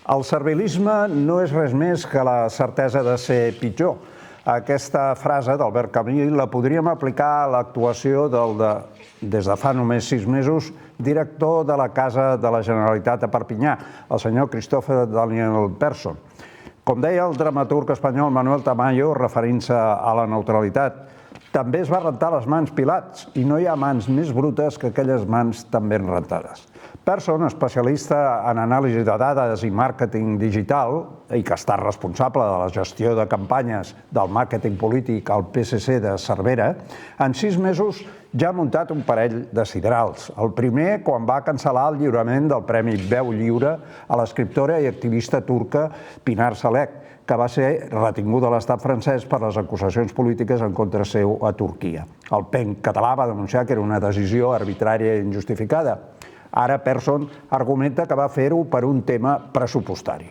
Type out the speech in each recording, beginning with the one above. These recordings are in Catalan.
El servilisme no és res més que la certesa de ser pitjor. Aquesta frase d'Albert Camus la podríem aplicar a l'actuació des de fa només 6 mesos, director de la Casa de la Generalitat a Perpinyà, el senyor Christopher Daniel Persson. Com deia el dramaturg espanyol Manuel Tamayo, referint-se a la neutralitat, també es va rentar les mans Pilats, i no hi ha mans més brutes que aquelles mans tan ben rentades. Persson, especialista en anàlisi de dades i màrqueting digital, i que està responsable de la gestió de campanyes del màrqueting polític al PSC de Cervera, en 6 mesos ja ha muntat un parell de siderals. El primer, quan va cancel·lar el lliurament del Premi Veu Lliure a l'escriptora i activista turca Pinar Salek, que va ser retinguda a l'estat francès per les acusacions polítiques en contra seu a Turquia. El PEN català va denunciar que era una decisió arbitrària i injustificada. Ara Persson argumenta que va fer-ho per un tema pressupostari.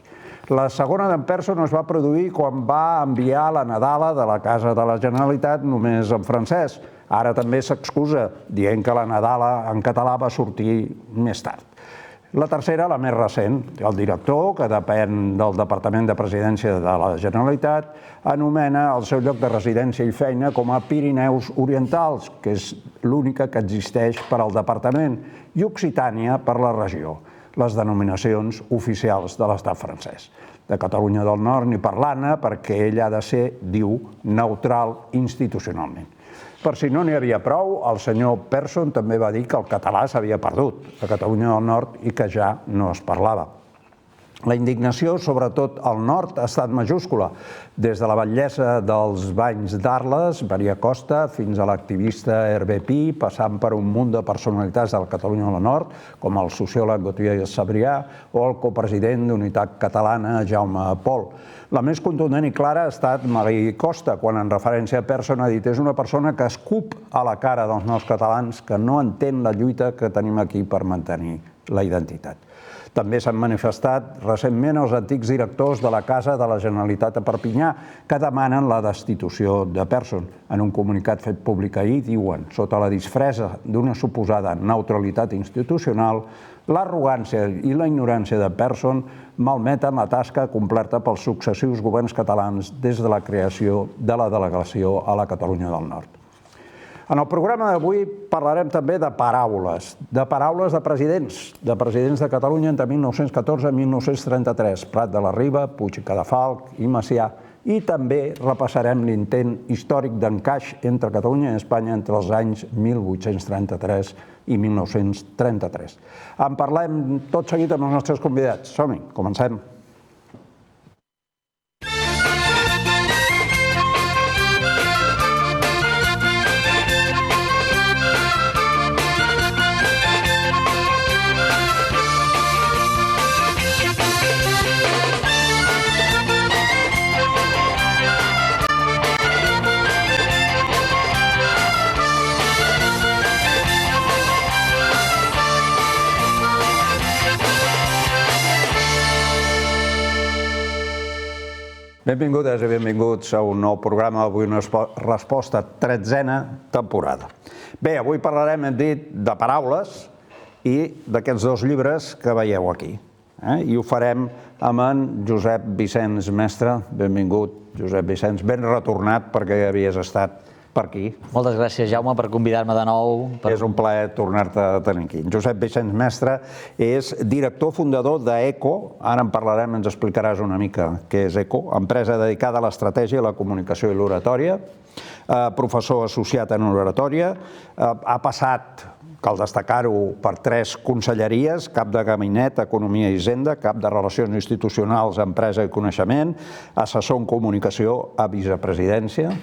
La segona d'en Persson es va produir quan va enviar la Nadala de la Casa de la Generalitat només en francès. Ara també s'excusa, dient que la Nadala en català va sortir més tard. La tercera, la més recent, el director, que depèn del Departament de Presidència de la Generalitat, anomena el seu lloc de residència i feina com a Pirineus Orientals, que és l'única que existeix per al departament, i Occitània per la regió, les denominacions oficials de l'estat francès. De Catalunya del Nord ni parlar-ne perquè ell ha de ser, diu, neutral institucionalment. Per si no n'hi havia prou, el senyor Persson també va dir que el català s'havia perdut a Catalunya del Nord i que ja no es parlava. La indignació, sobretot al nord, ha estat majúscula, des de la batllessa dels banys d'Arles, Maria Costa, fins a l'activista Hervé Pi, passant per un munt de personalitats de la Catalunya del Nord, com el sociòleg Gautier Sabrià o el copresident d'Unitat Catalana, Jaume Pol. La més contundent i clara ha estat Maria Costa, quan en referència a Persson ha dit és una persona que escup a la cara dels nous catalans que no entén la lluita que tenim aquí per mantenir la identitat. També s'han manifestat recentment els antics directors de la Casa de la Generalitat a Perpinyà que demanen la destitució de Persson. En un comunicat fet públic ahir diuen, sota la disfressa d'una suposada neutralitat institucional, l'arrogància i la ignorància de Persson malmeten la tasca complerta pels successius governs catalans des de la creació de la delegació a la Catalunya del Nord. En el programa d'avui parlarem també de paraules de presidents de Catalunya entre 1914 i 1933, Prat de la Riba, Puig i Cadafalch i Macià, i també repassarem l'intent històric d'encaix entre Catalunya i Espanya entre els anys 1833 i 1933. En parlem tot seguit amb els nostres convidats. Som-hi, comencem. Benvingudes i benvinguts a un nou programa d'Avui una resposta, 13a temporada. Bé, avui parlarem, hem dit, de paraules i d'aquests 2 llibres que veieu aquí. I ho farem amb en Josep Vicenç Mestre. Benvingut, Josep Vicenç. Ben retornat perquè havies estat per aquí. Moltes gràcies, Jaume, per convidar-me de nou. És un plaer tornar-te a tenir aquí. Josep Vicenç Mestre és director fundador d'ECO. Ara en parlarem, ens explicaràs una mica què és ECO, empresa dedicada a l'estratègia, la comunicació i l'oratòria, professor associat en oratòria, ha passat, cal destacar-ho, per 3 conselleries, cap de gabinet, economia i hisenda, cap de relacions institucionals, empresa i coneixement, assessor en comunicació a vicepresidència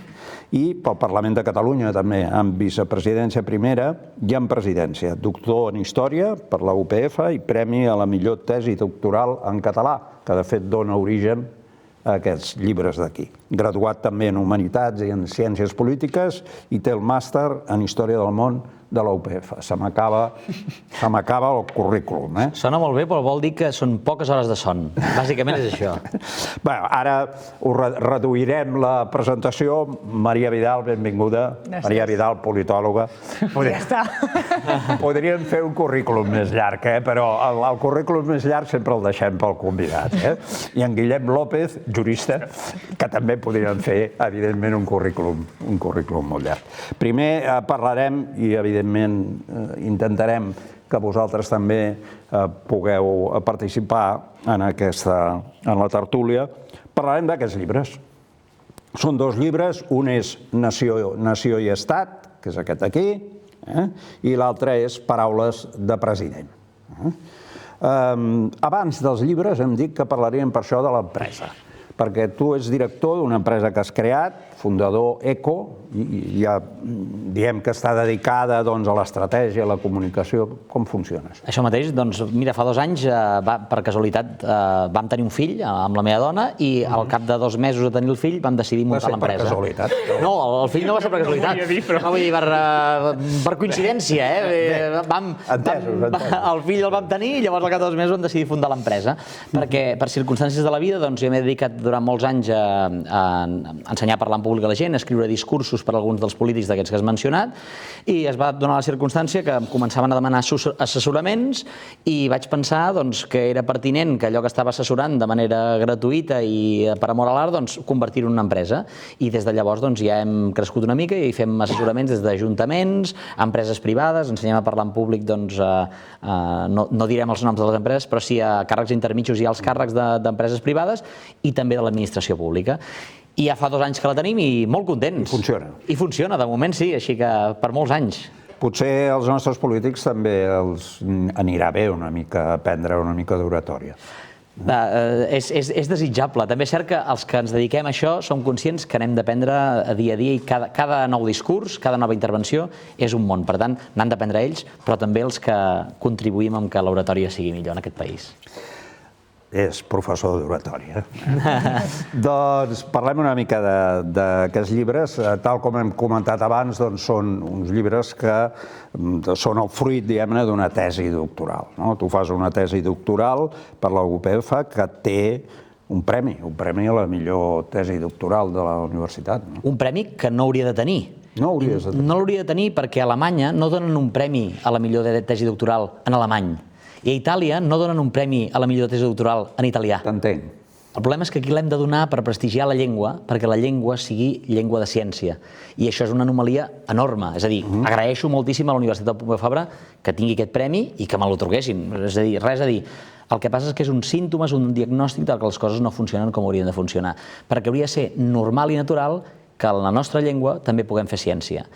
i pel Parlament de Catalunya també, en vicepresidència primera i en presidència. Doctor en història per la UPF i premi a la millor tesi doctoral en català, que de fet dona origen a aquests llibres d'aquí. Graduat també en Humanitats i en Ciències Polítiques i té el màster en Història del Món de la UPF. Se m'acaba el currículum. Sona molt bé, però vol dir que són poques hores de son. Bàsicament és això. Bé, ara reduirem la presentació. Maria Vidal, benvinguda. Gràcies. Maria Vidal, politòloga. Ja està. Podríem fer un currículum més llarg, però el currículum més llarg sempre el deixem pel convidat. I en Guillem López, jurista, que també podríem fer, evidentment, un currículum molt llarg. Primer parlarem, i evidentment intentarem que vosaltres també pugueu participar en la tertúlia, parlarem d'aquests llibres. Són dos llibres, un és Nació i Estat, que és aquest aquí, i l'altre és Paraules de president. Abans dels llibres hem dit que parlaríem per això de l'empresa, perquè tu ets director d'una empresa que has creat, fundador ECO, i ja diem que està dedicada a l'estratègia, a la comunicació. Com funciona això? Això mateix, doncs mira, fa 2 anys, per casualitat, vam tenir un fill amb la meva dona i al cap de 2 mesos de tenir el fill vam decidir muntar l'empresa. Va ser per casualitat? No, el fill no va ser per casualitat. No vull dir, per coincidència, El fill el vam tenir i llavors al cap de 2 mesos vam decidir fundar l'empresa. Perquè per circumstàncies de la vida, doncs jo m'he dedicat durant molts anys a ensenyar a parlar en públic a la gent, a escriure discursos per a alguns dels polítics d'aquests que has mencionat, i es va donar la circumstància que em començaven a demanar assessoraments i vaig pensar que era pertinent que allò que estava assessorant de manera gratuïta i per amor a l'art, convertir-ho en una empresa. I des de llavors ja hem crescut una mica i fem assessoraments des d'ajuntaments, empreses privades, ensenyem a parlar en públic, no direm els noms de les empreses, però sí a càrrecs intermitjos i als càrrecs d'empreses privades i també de l'administració pública. I ja fa 2 anys que la tenim i molt contents. I funciona. I funciona, de moment sí, així que per molts anys. Potser als nostres polítics també els anirà bé una mica aprendre una mica d'oratòria. És desitjable. També és cert que els que ens dediquem a això som conscients que n'hem d'aprendre dia a dia i cada nou discurs, cada nova intervenció és un món. Per tant, n'han d'aprendre ells, però també els que contribuïm amb que l'oratòria sigui millor en aquest país. És professor d'oratòria. Doncs parlem una mica d'aquests llibres. Tal com hem comentat abans, són uns llibres que són el fruit, diguem-ne, d'una tesi doctoral. Tu fas una tesi doctoral per la UPF que té un premi a la millor tesi doctoral de la universitat. Un premi que no hauria de tenir. No l'hauria de tenir perquè a Alemanya no donen un premi a la millor tesi doctoral en alemany. I a Itàlia no donen un premi a la millor tesi doctoral en italià. T'entenc. El problema és que aquí l'hem de donar per prestigiar la llengua, perquè la llengua sigui llengua de ciència. I això és una anomalia enorme. És a dir, agraeixo moltíssim a la Universitat Pompeu Fabra que tingui aquest premi i que me l'atorguessin. És a dir, res a dir. El que passa és que és un símptoma, és un diagnòstic de que les coses no funcionen com haurien de funcionar. Perquè hauria de ser normal i natural que en la nostra llengua també puguem fer ciència.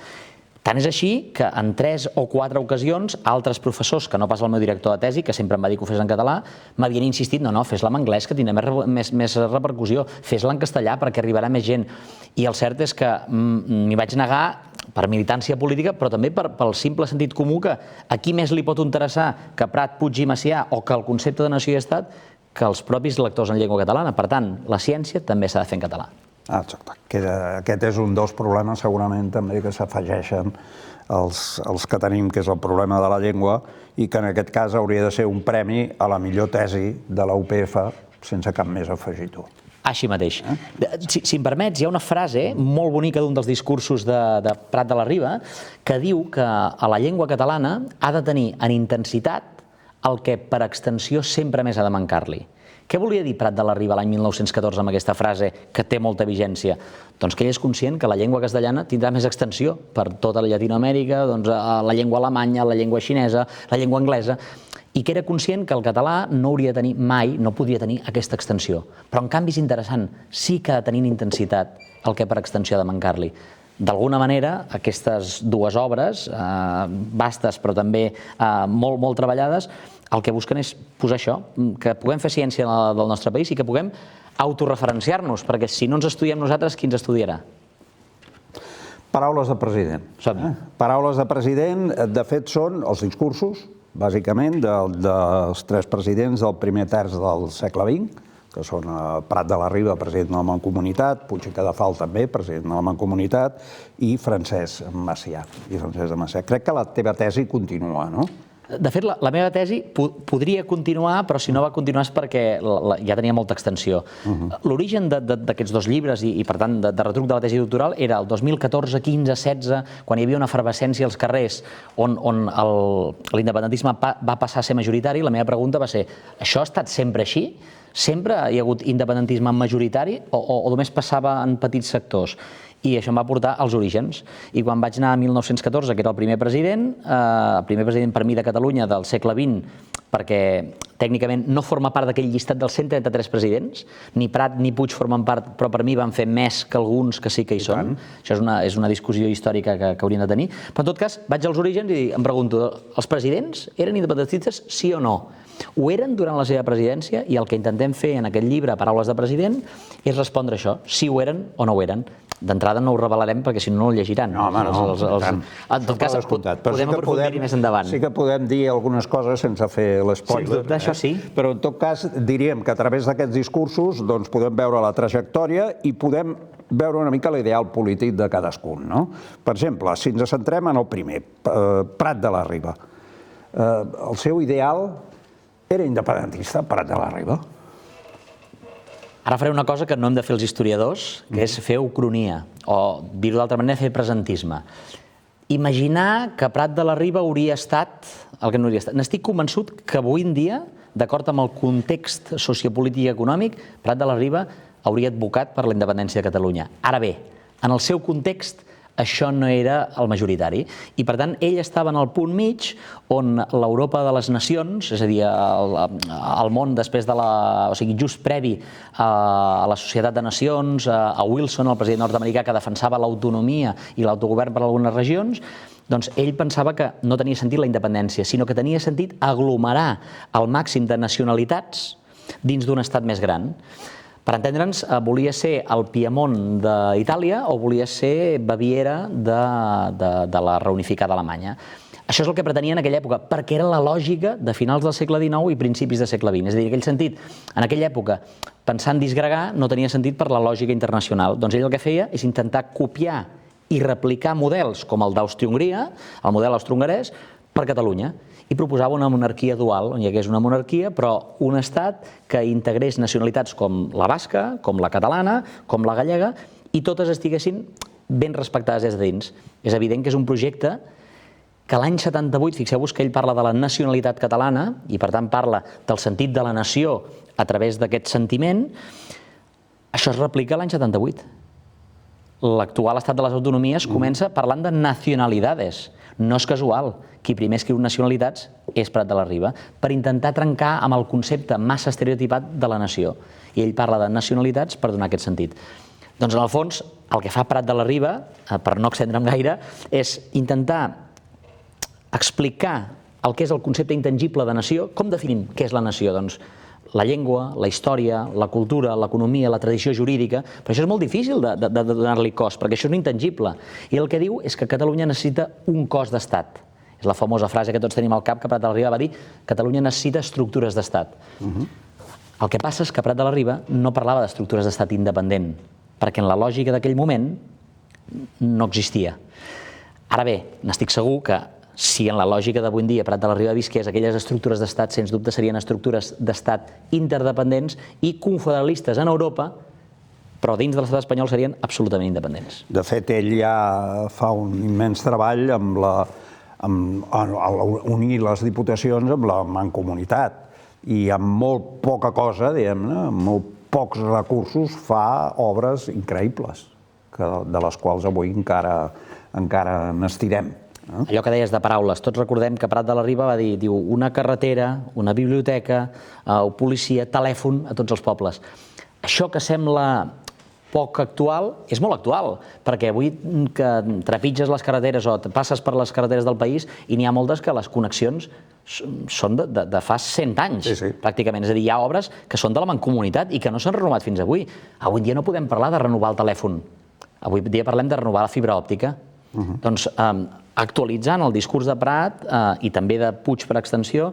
Tant és així que en 3 o 4 ocasions altres professors, que no pas el meu director de tesi, que sempre em va dir que ho fes en català, m'havien insistit, no, fes-la en anglès que tindrà més repercussió, fes-la en castellà perquè arribarà més gent. I el cert és que m'hi vaig negar per militància política, però també pel simple sentit comú que a qui més li pot interessar que Prat, Puig i Macià o que el concepte de nació i estat que els propis lectors en llengua catalana. Per tant, la ciència també s'ha de fer en català. Exacte. Aquest és un dels problemes segurament també que s'afegeixen els que tenim, que és el problema de la llengua, i que en aquest cas hauria de ser un premi a la millor tesi de la UPF sense cap més afegitó. Així mateix. Si em permets, hi ha una frase molt bonica d'un dels discursos de Prat de la Riba que diu que a la llengua catalana ha de tenir en intensitat el que per extensió sempre més ha de mancar-li. Què volia dir Prat de la Riba l'any 1914 amb aquesta frase que té molta vigència? Doncs que ell és conscient que la llengua castellana tindrà més extensió per tota Llatinoamèrica, la llengua alemanya, la llengua xinesa, la llengua anglesa, i que era conscient que el català no hauria de tenir mai, no podia tenir aquesta extensió. Però en canvi és interessant, sí que ha de tenir intensitat el que per extensió ha de mancar-li. D'alguna manera, aquestes 2 obres, vastes però també molt treballades, el que busquen és posar això, que puguem fer ciència del nostre país i que puguem autorreferenciar-nos, perquè si no ens estudiem nosaltres, qui ens estudiarà? Paraules de president. Paraules de president, de fet, són els discursos, bàsicament, dels 3 presidents del primer terç del segle XX, que són Prat de la Riba, president de la Mancomunitat, Puig i Cadafal també, president de la Mancomunitat, i Francesc Macià. Crec que la teva tesi continua, no? De fet, la meva tesi podria continuar, però si no va continuar és perquè ja tenia molta extensió. L'origen d'aquests dos llibres i, per tant, de retruc de la tesi doctoral era el 2014, 15, 16, quan hi havia una efervescència als carrers on l'independentisme va passar a ser majoritari. La meva pregunta va ser, això ha estat sempre així? Sempre hi ha hagut independentisme majoritari o només passava en petits sectors? I això em va portar als orígens. I quan vaig anar a 1914, que era el primer president per mi de Catalunya del segle XX, perquè tècnicament no forma part d'aquell llistat dels 133 presidents, ni Prat ni Puig formen part, però per mi van fer més que alguns que sí que hi són. Això és una discussió històrica que hauríem de tenir. Però en tot cas, vaig als orígens i em pregunto, els presidents eren independentistes, sí o no? Ho eren durant la seva presidència i el que intentem fer en aquest llibre, Paraules de president, és respondre això, si ho eren o no ho eren. D'entrada no ho revelarem perquè si no el llegiran. No, home, no. En tot cas, podem aprofundir-hi més endavant. Sí que podem dir algunes coses sense fer l'espoiler. Sens dubte, això sí. Però en tot cas diríem que a través d'aquests discursos podem veure la trajectòria i podem veure una mica l'ideal polític de cadascun. Per exemple, si ens centrem en el primer, Prat de la Riba. El seu ideal era independentista, Prat de la Riba? Ara faré una cosa que no hem de fer els historiadors, que és fer ucronia, o dir-ho d'altra manera, fer presentisme. Imaginar que Prat de la Riba hauria estat el que no hauria estat. N'estic convençut que avui en dia, d'acord amb el context sociopolític i econòmic, Prat de la Riba hauria advocat per la independència de Catalunya. Ara bé, en el seu context, això no era el majoritari. I, per tant, ell estava en el punt mig on l'Europa de les nacions, és a dir, el món després de o sigui, just previ a la Societat de Nacions, a Wilson, el president nord-americà, que defensava l'autonomia i l'autogovern per a algunes regions, doncs ell pensava que no tenia sentit la independència, sinó que tenia sentit aglomerar el màxim de nacionalitats dins d'un estat més gran. Per entendre'ns, volia ser el Piemont d'Itàlia o volia ser Baviera de la reunificada Alemanya. Això és el que pretenia en aquella època, perquè era la lògica de finals del segle XIX i principis del segle XX. És a dir, en aquell sentit, en aquella època, pensar en disgregar no tenia sentit per la lògica internacional. Doncs ell el que feia és intentar copiar i replicar models com el d'Àustria-Hongria, el model austro-hongarès, per Catalunya, i proposava una monarquia dual, on hi hagués una monarquia, però un estat que integrés nacionalitats com la basca, com la catalana, com la gallega, i totes estiguessin ben respectades des de dins. És evident que és un projecte que l'any 78, fixeu-vos que ell parla de la nacionalitat catalana, i per tant parla del sentit de la nació a través d'aquest sentiment, això es replica l'any 78. L'actual estat de les autonomies comença parlant de nacionalidades. No és casual. Qui primer escriu nacionalitats és Prat de la Riba, per intentar trencar amb el concepte massa estereotipat de la nació. I ell parla de nacionalitats per donar aquest sentit. Doncs, en el fons, el que fa Prat de la Riba, per no extendre'm gaire, és intentar explicar el que és el concepte intangible de nació. Com definim què és la nació? Doncs la llengua, la història, la cultura, l'economia, la tradició jurídica, però això és molt difícil de donar-li cos, perquè això és un intangible. I el que diu és que Catalunya necessita un cos d'estat. És la famosa frase que tots tenim al cap que Prat de la Riba va dir: Catalunya necessita estructures d'estat. El que passa és que Prat de la Riba no parlava d'estructures d'estat independent, perquè en la lògica d'aquell moment no existia. Ara bé, n'estic segur que si en la lògica d'avui en dia Prat de la Riba visqués, aquelles estructures d'estat, sens dubte, serien estructures d'estat interdependents i confederalistes en Europa, però dins de l'estat espanyol serien absolutament independents. De fet, ell ja fa un immens treball amb unir les diputacions amb la mancomunitat i amb molt poca cosa, diguem-ne, amb molt pocs recursos, fa obres increïbles, de les quals avui encara n'estirem. Allò que deies de paraules, tots recordem que Prat de la Riba va dir, diu, una carretera, una biblioteca, policia, telèfon a tots els pobles. Això que sembla poc actual, és molt actual, perquè avui que trepitges les carreteres o passes per les carreteres del país i n'hi ha moltes que les connexions són de fa 100 anys, pràcticament. És a dir, hi ha obres que són de la mancomunitat i que no s'han renovat fins avui. Avui en dia no podem parlar de renovar el telèfon. Avui en dia parlem de renovar la fibra òptica. Doncs, actualitzant el discurs de Prat i també de Puig per extensió,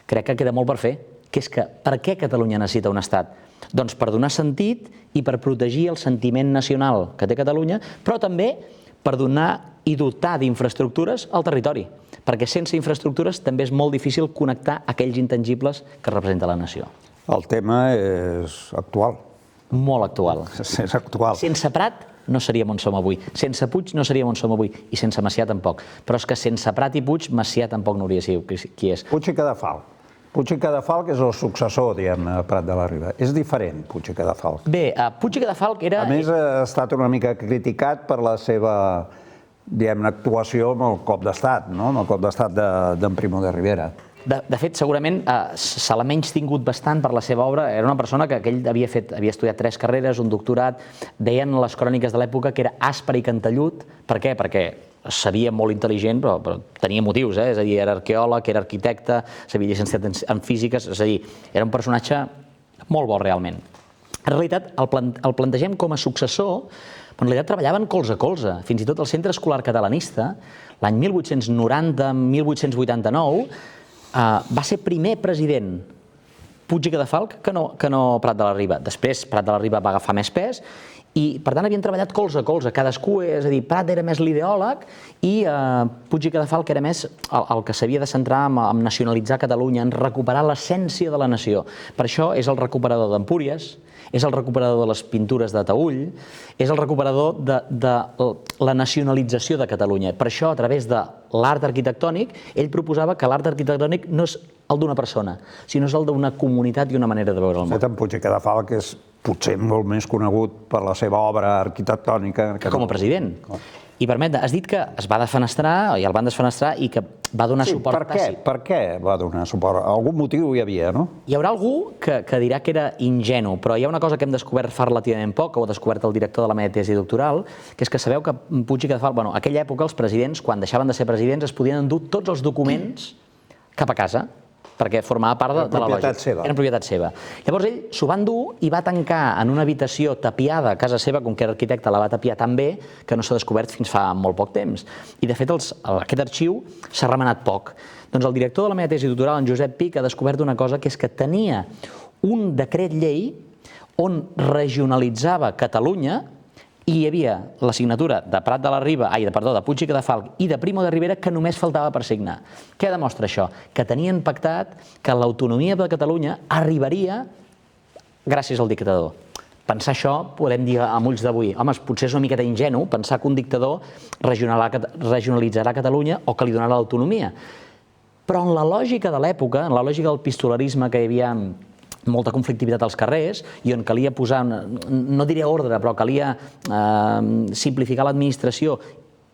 crec que queda molt per fer. que és que per què Catalunya necessita un estat? Doncs per donar sentit i per protegir el sentiment nacional que té Catalunya, però també per donar i dotar d'infraestructures al territori, perquè sense infraestructures també és molt difícil connectar aquells intangibles que representa la nació. El tema és actual. Molt actual. És actual. Sense Prat no seríem on som avui, sense Puig no seríem on som avui, i sense Macià tampoc. Però és que sense Prat i Puig, Macià tampoc no hauria sigut qui és. Puig i Cadafalch. Puig i Cadafalch és el successor, diguem-ne, a Prat de la Riba. És diferent, Puig i Cadafalch. Bé, Puig i Cadafalch era... A més, ha estat una mica criticat per la seva, diguem-ne, actuació amb el cop d'estat, no? Amb el cop d'estat d'en Primo de Rivera. De fet, segurament se l'ha menys tingut bastant per la seva obra. Era una persona que ell havia estudiat 3 carreres, un doctorat. Deien les cròniques de l'època que era aspre i cantellut. Per què? Perquè sabia molt intel·ligent, però tenia motius, és a dir, era arqueòleg, era arquitecte, s'havia llicenciat en físiques, és a dir, era un personatge molt bo realment. En realitat, el plantegem com a successor, però en realitat treballaven colze a colze. Fins i tot el Centre Escolar Catalanista, l'any 1890-1889, va ser primer president Puig i Cadafalch que no Prat de la Riba. Després Prat de la Riba va agafar més pes i, per tant, havien treballat colze a colze. Cadascú, és a dir, Prat era més l'ideòleg i Puig i Cadafalch era més el que s'havia de centrar en nacionalitzar Catalunya, en recuperar l'essència de la nació. Per això és el recuperador d'Empúries, és el recuperador de les pintures de Taüll, és el recuperador de la nacionalització de Catalunya. Per això, a través de l'art arquitectònic, ell proposava que l'art arquitectònic no és el d'una persona, sinó és el d'una comunitat i una manera de veure el món. En Puig i Cadafalch és potser molt més conegut per la seva obra arquitectònica. Com a president. I permet, has dit que es va defenestrar, i el van desfenestrar, i que va donar suport tàcit. Per què va donar suport? Algun motiu hi havia, no? Hi haurà algú que dirà que era ingenu, però hi ha una cosa que hem descobert fa relativament poc, que ho ha descobert el director de la meva tesi doctoral, que és que sabeu que Puig i Cadafalch, bueno, a aquella època els presidents, quan deixaven de ser presidents, es podien endur tots els documents cap a casa, perquè formava part de la lògica. Era propietat seva. Llavors ell s'ho va endur i va tancar en una habitació tapiada a casa seva, com que era arquitecte la va tapiar tan bé que no s'ha descobert fins fa molt poc temps. I de fet aquest arxiu s'ha remenat poc. Doncs el director de la meva tesi doctoral, en Josep Pic, ha descobert una cosa, que és que tenia un decret llei on regionalitzava Catalunya i hi havia la signatura de Prat de la Riba, de Puig i Cadafalch i de Primo de Rivera, que només faltava per signar. Què demostra això? Que tenien pactat que l'autonomia de Catalunya arribaria gràcies al dictador. Pensar això, podem dir amb ulls d'avui, home, potser és una miqueta ingenu pensar que un dictador regionalitzarà Catalunya o que li donarà l'autonomia. Però en la lògica de l'època, en la lògica del pistolarisme que hi havia molta conflictivitat als carrers i on calia posar, no diré ordre, però calia simplificar l'administració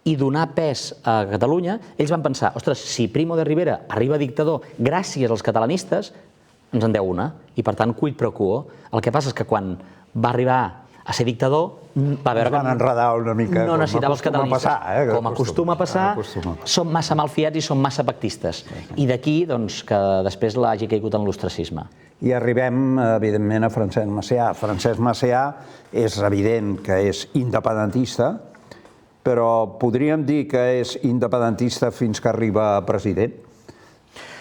i donar pes a Catalunya, ells van pensar, ostres, si Primo de Rivera arriba dictador gràcies als catalanistes, ens en deu una, i per tant, quid pro quo. El que passa és que quan va arribar a ser dictador, va veure que van enredar una mica, no necessitava els catalanistes. Com acostuma a passar, són massa malfiats i són massa pactistes. I d'aquí que després l'hagi caigut en l'ostracisme. I arribem, evidentment, a Francesc Macià. Francesc Macià és evident que és independentista, però podríem dir que és independentista fins que arriba a president?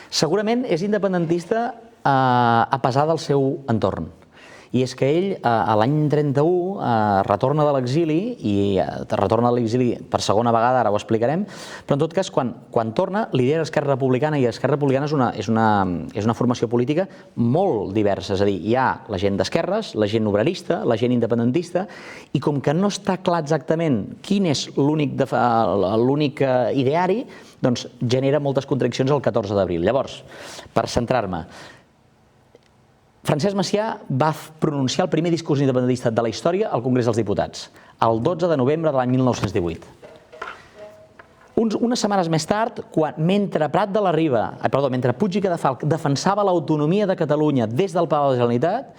Segurament és independentista a pesar del seu entorn. I és que ell, l'any 31, retorna de l'exili, i retorna de l'exili per segona vegada, ara ho explicarem, però en tot cas, quan torna, lidera Esquerra Republicana, i Esquerra Republicana és una formació política molt diversa, és a dir, hi ha la gent d'esquerres, la gent obrerista, la gent independentista, i com que no està clar exactament quin és l'únic ideari, doncs genera moltes contradiccions el 14 d'abril. Llavors, per centrar-me, Francesc Macià va pronunciar el primer discurs independentista de la història al Congrés dels Diputats, el 12 de novembre de l'any 1918. Unes setmanes més tard, mentre Puig i Cadafalch defensava l'autonomia de Catalunya des del Palau de la Generalitat,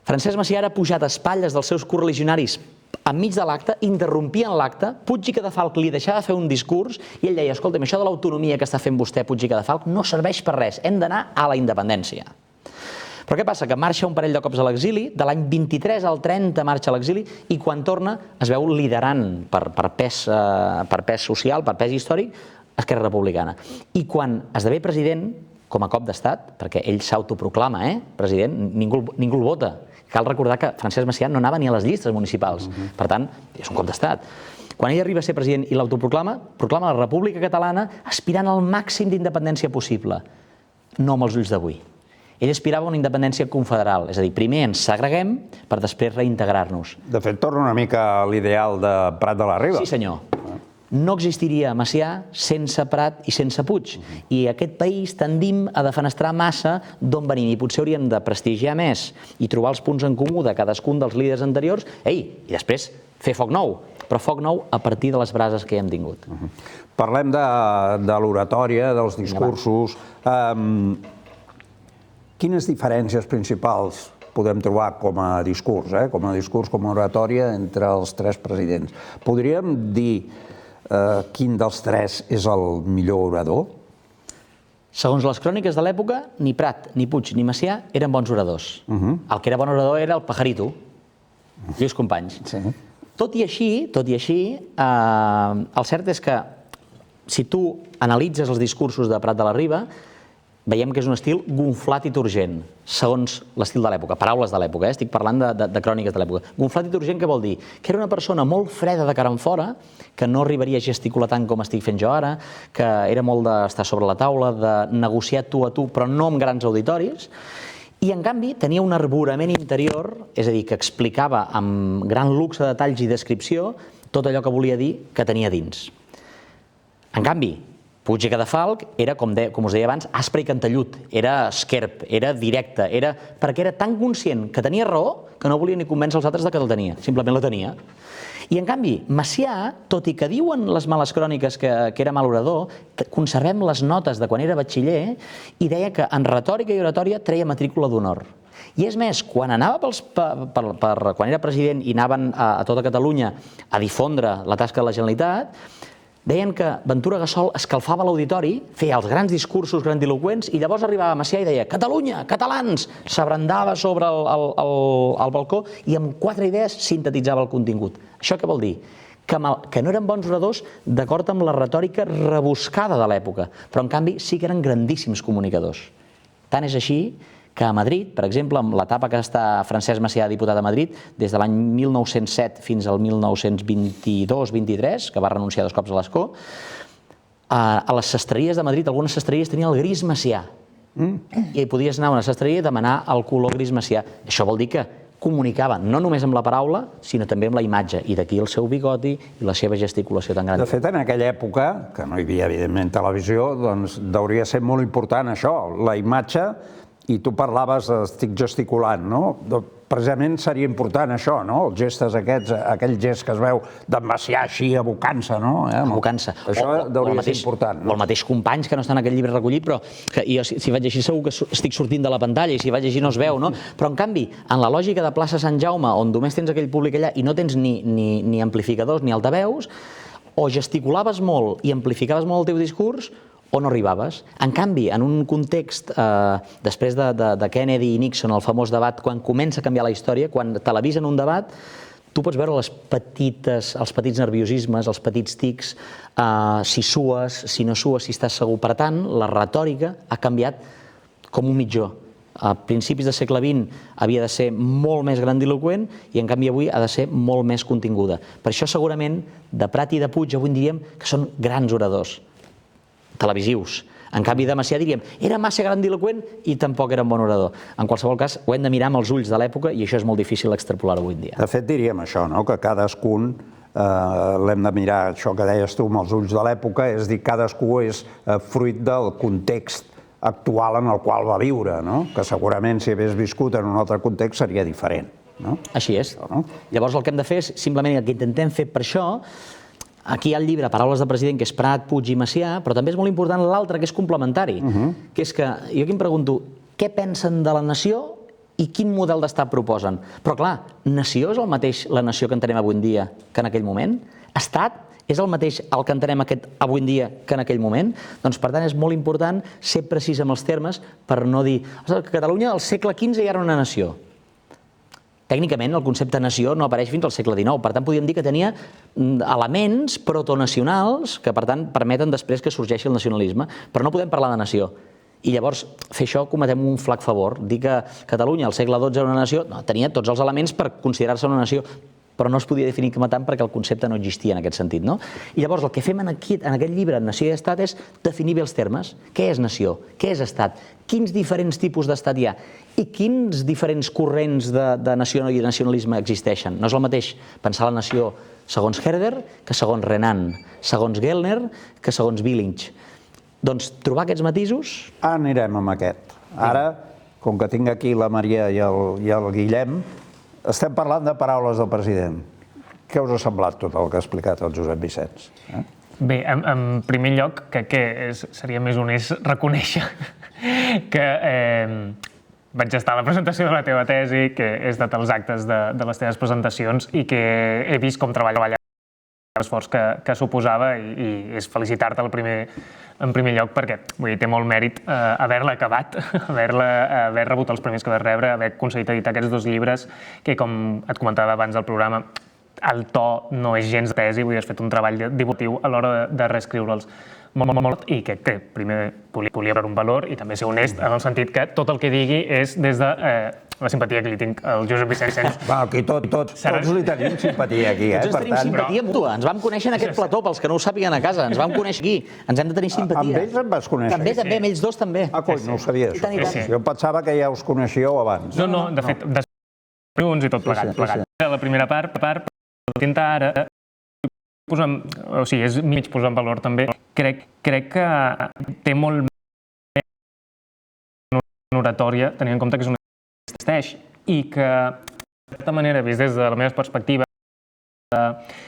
Francesc Macià era pujat a espatlles dels seus correligionaris enmig de l'acte, interrompien l'acte, Puig i Cadafalch li deixava fer un discurs i ell deia, escolta'm, això de l'autonomia que està fent vostè, Puig i Cadafalch, no serveix per res, hem d'anar a la independència. Però què passa? Que marxa un parell de cops a l'exili, de l'any 23 al 30 marxa a l'exili, i quan torna es veu liderant per pes social, per pes històric, Esquerra Republicana. I quan esdevé president, com a cop d'estat, perquè ell s'autoproclama president, ningú el vota. Cal recordar que Francesc Macià no anava ni a les llistes municipals. Per tant, és un cop d'estat. Quan ell arriba a ser president i l'autoproclama, proclama la República Catalana aspirant al màxim d'independència possible. No amb els ulls d'avui. Ell aspirava a una independència confederal, és a dir, primer ens segreguem per després reintegrar-nos. De fet, torna una mica a l'ideal de Prat de la Riba. Sí, senyor. No existiria Macià sense Prat i sense Puig. I aquest país tendim a defenestrar massa d'on venim. I potser hauríem de prestigiar més i trobar els punts en comú de cadascun dels líders anteriors, i després fer foc nou, però foc nou a partir de les brases que hem tingut. Parlem de l'oratòria, dels discursos. Quines diferències principals podem trobar com a discurs, com a oratòria entre els tres presidents? Podríem dir quin dels tres és el millor orador? Segons les cròniques de l'època, ni Prat, ni Puig, ni Macià eren bons oradors. El que era bon orador era el Pajarito, Lluís Companys. Tot i així, el cert és que si tu analitzes els discursos de Prat de la Riba, veiem que és un estil gonflat i turgent, segons l'estil de l'època, paraules de l'època, estic parlant de cròniques de l'època. Gonflat i turgent què vol dir? Que era una persona molt freda de cara enfora, que no arribaria a gesticular tant com estic fent jo ara, que era molt d'estar sobre la taula, de negociar tu a tu, però no amb grans auditoris, i en canvi tenia un arborament interior, és a dir, que explicava amb gran luxe de detalls i descripció tot allò que volia dir que tenia dins. En canvi, Puig i Cadafalch era, com us deia abans, aspre i cantellut, era esquerp, era directe, perquè era tan conscient que tenia raó que no volia ni convèncer els altres que el tenia, simplement la tenia. I en canvi, Macià, tot i que diuen les males cròniques que era mal orador, conservem les notes de quan era batxiller i deia que en retòrica i oratòria treia matrícula d'honor. I és més, quan anava quan era president i anaven a tota Catalunya a difondre la tasca de la Generalitat, deien que Ventura Gassol escalfava l'auditori, feia els grans discursos grandiloqüents i llavors arribava Macià i deia «Catalunya, catalans!», s'abrandava sobre el balcó i amb 4 idees sintetitzava el contingut. Això què vol dir? Que no eren bons oradors d'acord amb la retòrica rebuscada de l'època, però en canvi sí que eren grandíssims comunicadors. Tant és així que a Madrid, per exemple, amb l'etapa que està Francesc Macià diputat a Madrid, des de l'any 1907 fins al 1922-23, que va renunciar 2 cops a l'escó, a les sastreries de Madrid, algunes sastreries tenien el gris Macià. I podies anar a una sastreria i demanar el color gris Macià. Això vol dir que comunicava no només amb la paraula, sinó també amb la imatge, i d'aquí el seu bigoti i la seva gesticulació tan gran. De fet, en aquella època, que no hi havia, evidentment, televisió, doncs hauria de ser molt important això, la imatge. I tu parlaves, estic gesticulant, no? Precisament seria important això, no? Els gestos aquests, aquell gest que es veu d'en Macià així abocant-se, no? Abocant-se. Això hauria de ser important. O el mateix Companys, que no està en aquest llibre recollit, però jo si vaig llegir segur que estic sortint de la pantalla i si vaig llegir no es veu, no? Però en canvi, en la lògica de plaça Sant Jaume, on només tens aquell públic allà i no tens ni amplificadors ni altaveus, o gesticulaves molt i amplificaves molt el teu discurs, o no arribaves. En canvi, en un context, després de Kennedy i Nixon, el famós debat, quan comença a canviar la història, quan televisen un debat, tu pots veure els petits nerviosismes, els petits tics, si sues, si no sues, si estàs segur. Per tant, la retòrica ha canviat com un mitjó. A principis del segle XX havia de ser molt més grandiloqüent i en canvi avui ha de ser molt més continguda. Per això segurament de Prat i de Puig avui en diríem que són grans oradors televisius. En canvi de Macià diríem era massa grandiloqüent i tampoc era un bon orador. En qualsevol cas, ho hem de mirar amb els ulls de l'època i això és molt difícil extrapolar avui en dia. De fet, diríem això, que cadascun l'hem de mirar, això que deies tu, amb els ulls de l'època, és dir, cadascú és fruit del context actual en el qual va viure, que segurament si hagués viscut en un altre context seria diferent. Així és. Llavors el que hem de fer és simplement el que intentem fer per això. Aquí hi ha el llibre Paraules de president, que és Prat, Puig i Macià, però també és molt important l'altre, que és complementari, que és que jo aquí em pregunto què pensen de la nació i quin model d'estat proposen. Però clar, nació és el mateix la nació que entenem avui en dia que en aquell moment? Estat és el mateix el que entenem avui en dia que en aquell moment? Doncs per tant és molt important ser precís amb els termes per no dir que Catalunya al segle XV ja era una nació. Tècnicament, el concepte nació no apareix fins al segle XIX, per tant, podríem dir que tenia elements protonacionals que, per tant, permeten després que sorgeixi el nacionalisme, però no podem parlar de nació. I llavors, fer això cometem un flac favor. Dir que Catalunya al segle XII era una nació, no, tenia tots els elements per considerar-se una nació, però no es podia definir com a tant perquè el concepte no existia en aquest sentit. No? I llavors el que fem en aquest llibre, Nació i Estat, és definir bé els termes. Què és nació? Què és estat? Quins diferents tipus d'estat hi ha? I quins diferents corrents de nació i nacionalisme existeixen? No és el mateix pensar la nació segons Herder que segons Renan, segons Gellner que segons Billinch. Doncs trobar aquests matisos... Anirem amb aquest. Ara, com que tinc aquí la Maria i el Guillem, estem parlant de paraules del president. Què us ha semblat tot el que ha explicat el Josep Vicenç? Bé, en primer lloc, crec que seria més honest reconèixer que vaig estar a la presentació de la teva tesi, que he estat als actes de les teves presentacions i que he vist com treballa l'esforç que suposava i és felicitar-te en primer lloc perquè té molt mèrit haver-la acabat, haver rebut els premis que vas rebre, haver aconseguit editar aquests 2 llibres que, com et comentava abans del programa, el to no és gens de tesi, has fet un treball divulgatiu a l'hora de reescriure'ls molt i que primer volia veure un valor i també ser honest en el sentit que tot el que digui és des de la simpatia que li tinc al Josep Vicenç. Aquí tots li tenim simpatia aquí, Tots tenim simpatia mútua. Ens vam conèixer en aquest plató, pels que no ho sàpiguen a casa. Ens vam conèixer aquí. Ens hem de tenir simpatia. Amb ells em vas conèixer? També, amb ells 2 també. Ah, coi, no ho sabia, això. Jo pensava que ja us coneixíeu abans. No, de fet, després i tot plegat. La primera part, intenta ara o sigui, és mig posar en valor també. Crec que té molt més oratòria, tenint en compte que és una existeix i que, de certa manera, vist des de la meva perspectiva,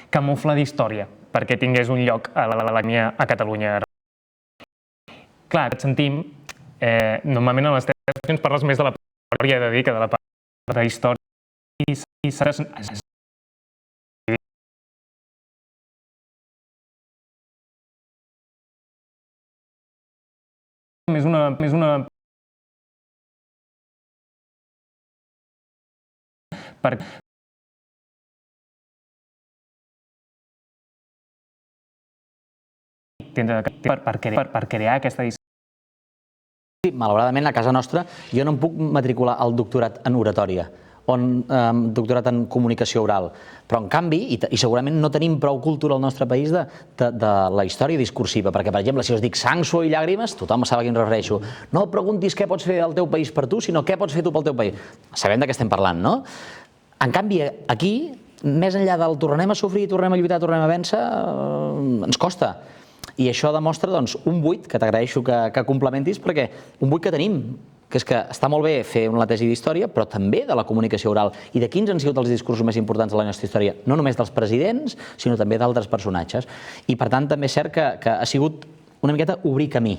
camufla d'història perquè tingués un lloc a l'Acadèmia a Catalunya. Clar, et sentim, normalment en les teves qüestions parles més de la part història, de dir que de la part de història i seràs més una per crear aquesta història. Sí, malauradament, a casa nostra, jo no em puc matricular al doctorat en oratòria o doctorat en comunicació oral, però en canvi, i segurament no tenim prou cultura al nostre país de la història discursiva, perquè, per exemple, si us dic sang, suor i llàgrimes, tothom sap a qui em refereixo. No preguntis què pots fer el teu país per tu, sinó què pots fer tu pel teu país. Sabem de què estem parlant, no? En canvi, aquí, més enllà del tornem a sofrir, tornem a lluitar, tornem a vèncer, ens costa. I això demostra un buit, que t'agraeixo que complementis, perquè un buit que tenim, que és que està molt bé fer una tesi d'història, però també de la comunicació oral i de quins han sigut els discursos més importants de la nostra història, no només dels presidents, sinó també d'altres personatges. I, per tant, també és cert que ha sigut una miqueta obrir camí.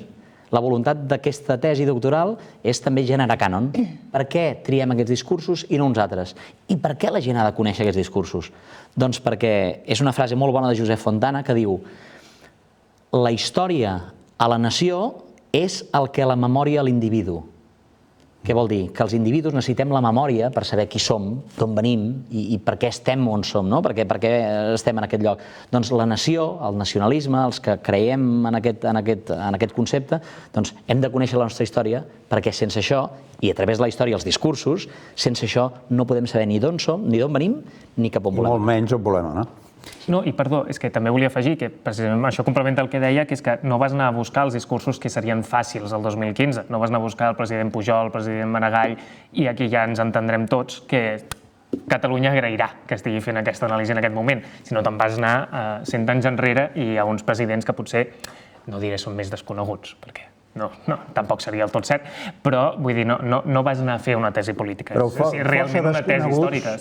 La voluntat d'aquesta tesi doctoral és també generar cànon. Per què triem aquests discursos i no uns altres? I per què la gent ha de conèixer aquests discursos? Doncs perquè és una frase molt bona de Josep Fontana que diu: la història a la nació és el que la memòria a l'individu. Què vol dir? Que els individus necessitem la memòria per saber qui som, d'on venim i per què estem on som, no? Per què estem en aquest lloc. Doncs la nació, el nacionalisme, els que creiem en aquest concepte, doncs hem de conèixer la nostra història perquè sense això, i a través de la història els discursos, sense això no podem saber ni d'on som, ni d'on venim, ni cap on volem. Molt menys on volem anar. No, i perdó, és que també volia afegir que precisament això complementa el que deia, que és que no vas anar a buscar els discursos que serien fàcils el 2015, no vas anar a buscar el president Pujol, el president Maragall, i aquí ja ens entendrem tots que Catalunya agrairà que estigui fent aquesta anàlisi en aquest moment, sinó te'n vas anar 100 anys enrere i hi ha uns presidents que potser, no diré són més desconeguts, perquè no, tampoc seria el tot cert, però vull dir, no vas anar a fer una tesi política, és realment una tesi històrica.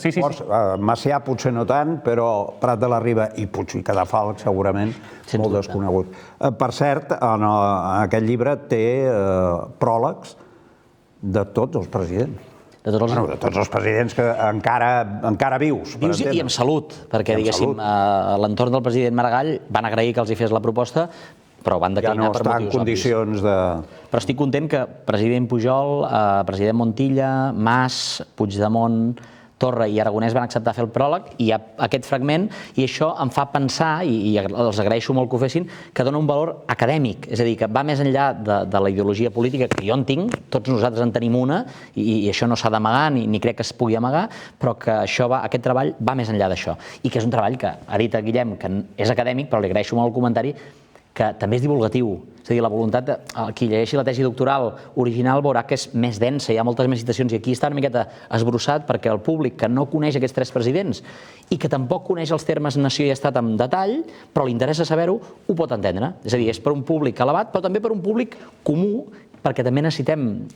Macià potser no tant, però Prat de la Riba i Puig i Cadafalch segurament molt desconegut. Per cert, en aquest llibre té pròlegs de tots els presidents. De tots els presidents que encara vius. Vius i amb salut, perquè, diguéssim, a l'entorn del president Maragall van agrair que els hi fes la proposta, però van declinar per motius obvis. Ja no està en condicions de... Però estic content que president Pujol, president Montilla, Mas, Puigdemont, Torra i Aragonès van acceptar fer el pròleg, i hi ha aquest fragment, i això em fa pensar, i els agraeixo molt que ho fessin, que dona un valor acadèmic, és a dir, que va més enllà de la ideologia política, que jo en tinc, tots nosaltres en tenim una, i això no s'ha d'amagar, ni crec que es pugui amagar, però que aquest treball va més enllà d'això, i que és un treball que, ha dit a Guillem, que és acadèmic, però li agraeixo molt el comentari, que també és divulgatiu. És a dir, la voluntat de qui llegeixi la tesi doctoral original veurà que és més densa, hi ha moltes més citacions, i aquí està una miqueta esbrossat perquè el públic que no coneix aquests 3 presidents i que tampoc coneix els termes nació i estat en detall, però li interessa saber-ho, ho pot entendre. És a dir, és per un públic elevat, però també per un públic comú, perquè també necessitem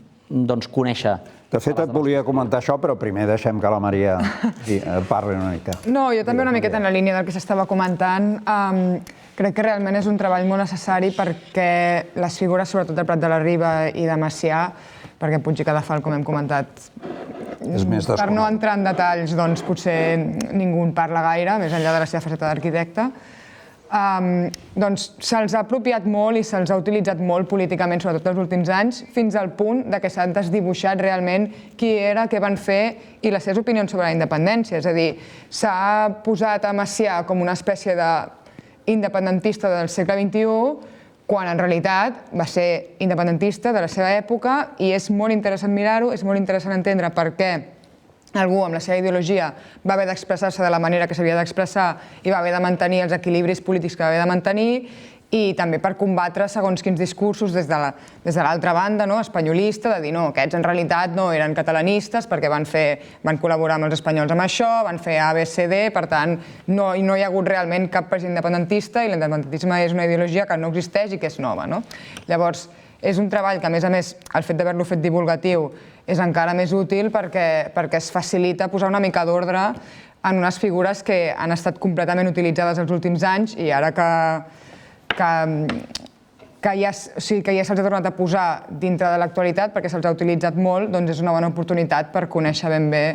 conèixer. De fet, et volia comentar això, però primer deixem que la Maria parli una mica. No, jo també una miqueta en la línia del que s'estava comentant. Crec que realment és un treball molt necessari perquè les figures, sobretot del Prat de la Riba i de Macià, perquè Puig i Cadafal, com hem comentat, per no entrar en detalls, doncs potser ningú en parla gaire, més enllà de la seva faceta d'arquitecte, doncs se'ls ha apropiat molt i se'ls ha utilitzat molt políticament, sobretot els últims anys, fins al punt que s'ha desdibuixat realment qui era, què van fer i les seves opinions sobre la independència. És a dir, s'ha posat a Macià com una espècie d'independentista del segle XXI, quan en realitat va ser independentista de la seva època, i és molt interessant mirar-ho, és molt interessant entendre per què algú amb la seva ideologia va haver d'expressar-se de la manera que s'havia d'expressar i va haver de mantenir els equilibris polítics que va haver de mantenir, i també per combatre segons quins discursos des de l'altra banda, espanyolista, de dir no, aquests en realitat no eren catalanistes perquè van col·laborar amb els espanyols amb això, van fer ABCD, per tant no hi ha hagut realment cap president independentista, i l'independentisme és una ideologia que no existeix i que és nova. Llavors, és un treball que, a més, el fet d'haver-lo fet divulgatiu és encara més útil perquè es facilita posar una mica d'ordre en unes figures que han estat completament utilitzades els últims anys, i ara que ja se'ls ha tornat a posar dintre de l'actualitat perquè se'ls ha utilitzat molt, doncs és una bona oportunitat per conèixer ben bé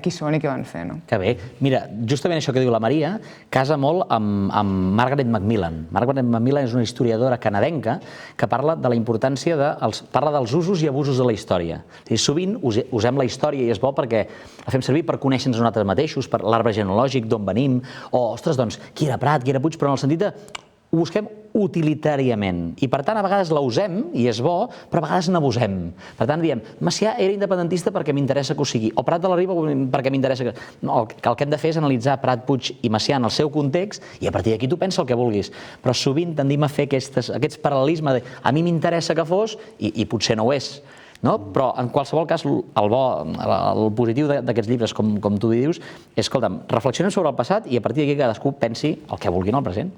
qui són i què van fer. Que bé. Mira, justament això que diu la Maria casa molt amb Margaret Macmillan. Margaret Macmillan és una historiadora canadenca que parla de la importància parla dels usos i abusos de la història. Sovint usem la història i és bo perquè la fem servir per conèixer-nos nosaltres mateixos, per l'arbre genealògic, d'on venim, o, ostres, doncs, qui era Prat, qui era Puig, però en el sentit de ho busquem utilitàriament, i per tant a vegades la usem i és bo, però a vegades n'abusem. Per tant diem, Macià era independentista perquè m'interessa que ho sigui, o Prat de la Riba perquè m'interessa que... No, el que hem de fer és analitzar Prat, Puig i Macià en el seu context, i a partir d'aquí tu pensa el que vulguis, però sovint tendim a fer aquests paral·lelismes de a mi m'interessa que fos i potser no ho és. Però en qualsevol cas el positiu d'aquests llibres, com tu dius, és, escolta'm, reflexionem sobre el passat i a partir d'aquí cadascú pensi el que vulgui en el present.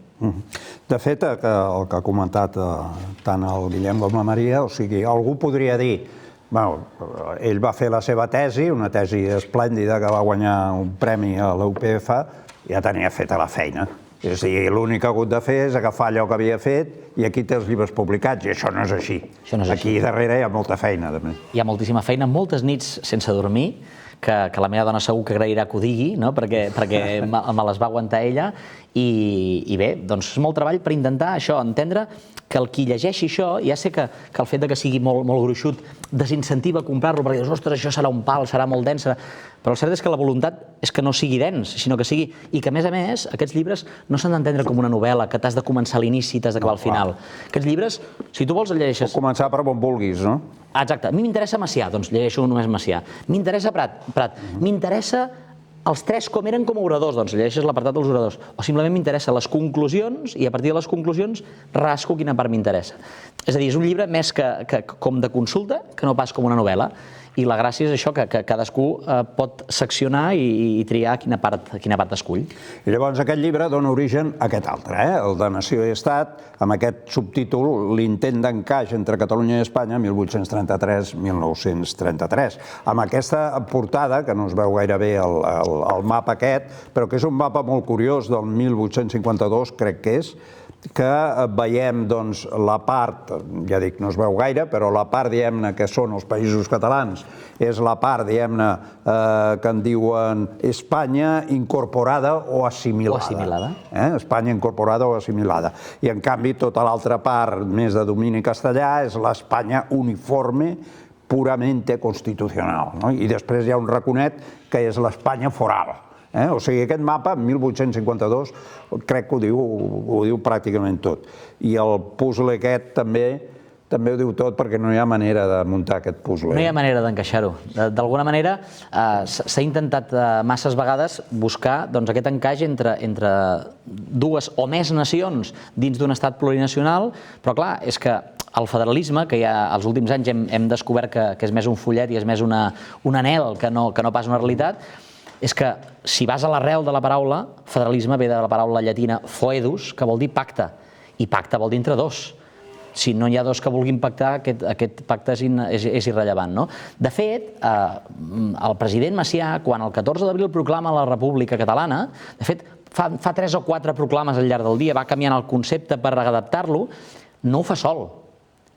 De fet, el que ha comentat tant el Guillem com la Maria, o sigui, algú podria dir, ell va fer la seva tesi, una tesi esplèndida que va guanyar un premi a la UPF, ja tenia feta la feina. És a dir, l'únic que ha hagut de fer és agafar allò que havia fet i aquí té els llibres publicats, i això no és així. Aquí darrere hi ha molta feina, també. Hi ha moltíssima feina, moltes nits sense dormir, que la meva dona segur que agrairà que ho digui, perquè me les va aguantar ella, i bé, doncs és molt treball per intentar això, entendre que el qui llegeixi això, ja sé que el fet que sigui molt gruixut desincentiva a comprar-lo, perquè dius, ostres, això serà un pal, serà molt dens, però el cert és que la voluntat és que no sigui dens, sinó que sigui... I que, a més, aquests llibres no s'han d'entendre com una novel·la, que t'has de començar a l'inici i t'has d'acabar al final. Aquests llibres, si tu vols, el llegeixes... Pot començar per on vulguis, no? Exacte. A mi m'interessa Macià, doncs llegeixo només Macià. M'interessa Prat. M'interessa els 3 com eren com a oradors, doncs llegeixes l'apartat dels oradors. O simplement m'interessa les conclusions i a partir de les conclusions rasco quina part m'interessa. És a dir, és un llibre més que com de consulta que no pas com una novel·la. I la gràcia és això, que cadascú pot seccionar i triar quina part escull. I llavors aquest llibre dona origen a aquest altre, el de Nació i Estat, amb aquest subtítol, l'intent d'encaix entre Catalunya i Espanya 1833-1933. Amb aquesta portada, que no es veu gaire bé el mapa aquest, però que és un mapa molt curiós del 1852, crec que és, que veiem la part, ja dic, no es veu gaire, però la part, diguem-ne, que són els països catalans, és la part, diguem-ne, que en diuen Espanya incorporada o assimilada. Espanya incorporada o assimilada. I, en canvi, tota l'altra part, més de domini castellà, és l'Espanya uniforme puramente constitucional. I després hi ha un raconet que és l'Espanya foral. O sigui, aquest mapa, 1852, crec que ho diu pràcticament tot. I el puzzle aquest també ho diu tot, perquè no hi ha manera de muntar aquest puzzle. No hi ha manera d'encaixar-ho. D'alguna manera s'ha intentat masses vegades buscar aquest encaix entre dues o més nacions dins d'un estat plurinacional, però clar, és que el federalisme, que ja als últims anys hem descobert que és més un fullet i és més un anhel que no pas una realitat, és que si vas a l'arrel de la paraula, federalisme ve de la paraula llatina foedus, que vol dir pacte, i pacte vol dir entre dos. Si no hi ha dos que vulguin pactar, aquest pacte és irrellevant. De fet, el president Macià, quan el 14 d'abril proclama la República Catalana, de fet, fa 3 o 4 proclames al llarg del dia, va canviant el concepte per adaptar-lo, no ho fa sol.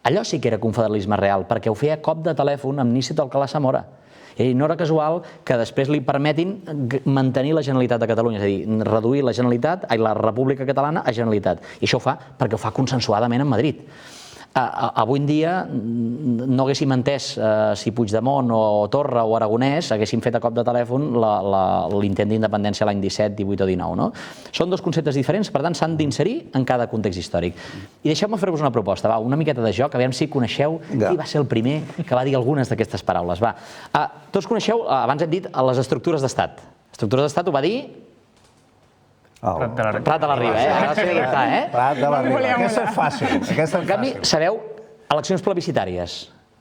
Allò sí que era un federalisme real, perquè ho feia a cop de telèfon amb Niceto Alcalá Samora. I no era casual que després li permetin mantenir la Generalitat de Catalunya, és a dir, reduir la República Catalana a Generalitat. I això ho fa perquè ho fa consensuadament amb Madrid. Avui en dia no haguéssim entès si Puigdemont o Torra o Aragonès haguessin fet a cop de telèfon l'intent d'independència l'any 17, 18 o 19. Són dos conceptes diferents, per tant s'han d'inserir en cada context històric. I deixeu-me fer-vos una proposta, una miqueta de joc, aviam si coneixeu qui va ser el primer que va dir algunes d'aquestes paraules. Tots coneixeu, abans hem dit, les estructures d'estat. Estructures d'estat ho va dir Prat de la Riba, ara s'ha de dubtar, Prat de la Riba, aquesta és fàcil. En canvi, sabeu, eleccions plebiscitàries.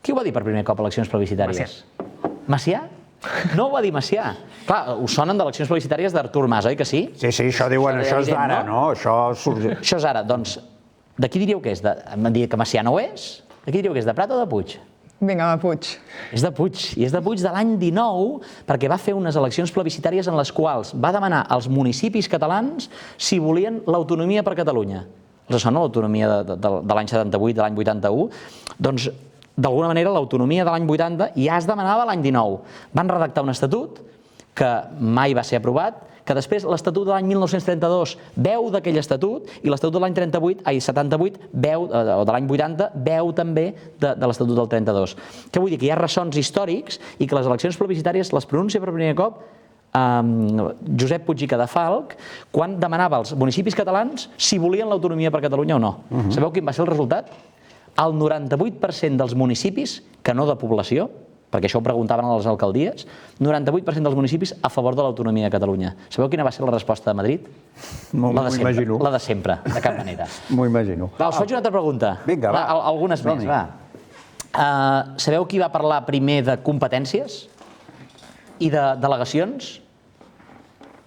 Qui ho va dir per primer cop, eleccions plebiscitàries? Macià? No ho va dir Macià. Clar, us sonen d'eleccions plebiscitàries d'Artur Mas, oi que sí? Sí, això diuen, això és d'ara, no? Això és ara, doncs, de qui diríeu que és? Em van dir que Macià no ho és? De qui diríeu que és, de Prat o de Puig? Vinga, de Puig. És de Puig, i és de Puig de l'any 19, perquè va fer unes eleccions plebiscitàries en les quals va demanar als municipis catalans si volien l'autonomia per Catalunya. Els sona l'autonomia de l'any 78, de l'any 81? Doncs, d'alguna manera, l'autonomia de l'any 80 ja es demanava l'any 19. Van redactar un estatut que mai va ser aprovat, que després l'Estatut de l'any 1932 veu d'aquell estatut i l'Estatut de l'any 78 o de l'any 80 veu també de l'Estatut del 32. Què vull dir? Que hi ha ressons històrics i que les eleccions plebiscitàries les pronuncia per primer cop Josep Puig i Cadafalch quan demanava als municipis catalans si volien l'autonomia per Catalunya o no. Sabeu quin va ser el resultat? El 98% dels municipis, que no de població, perquè això ho preguntaven a les alcaldies, 98% dels municipis a favor de l'autonomia de Catalunya. Sabeu quina va ser la resposta de Madrid? M'ho imagino. La de sempre, de cap manera. M'ho imagino. Us faig una altra pregunta. Vinga, va. Algunes més, va. Sabeu qui va parlar primer de competències i de delegacions?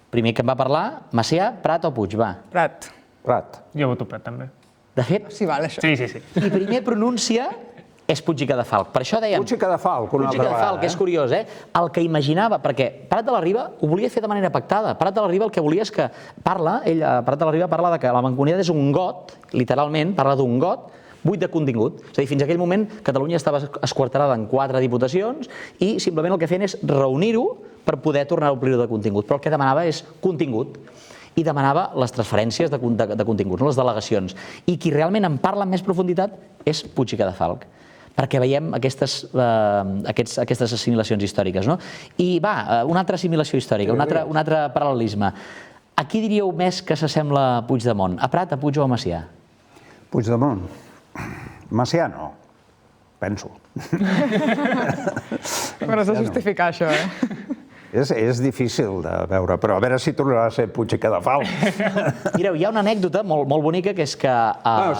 Primer que en va parlar, Macià, Prat o Puig, va. Prat. Prat. Jo voto Prat, també. De fet, Sí, val, això. Sí. qui primer pronuncia és Puig i Cadafalch. Per això dèiem... Puig i Cadafalch, una Puig i altra Cadafalch, vegada. és curiós, el que imaginava, perquè Prat de la Riba ho volia fer de manera pactada. Prat de la Riba el que volia és que Prat de la Riba parla de que la Mancomunitat és un got, literalment, parla d'un got, buit de contingut. És a dir, fins a aquell moment Catalunya estava esquarterada en 4 diputacions i simplement el que feien és reunir-ho per poder tornar a omplir-ho de contingut. Però el que demanava és contingut. I demanava les transferències de continguts, les delegacions. I qui realment en parla amb més profunditat és Puig i Cadafalch, perquè veiem aquestes assimilacions històriques. I va, una altra assimilació històrica, un altre paral·lelisme. A qui diríeu més que s'assembla Puigdemont? A Prat, a Puig o a Macià? Puigdemont. Macià no, penso. Però has de justificar això, És difícil de veure, però a veure si tornarà a ser Puig i Cadafalch. Mireu, hi ha una anècdota molt bonica que és que...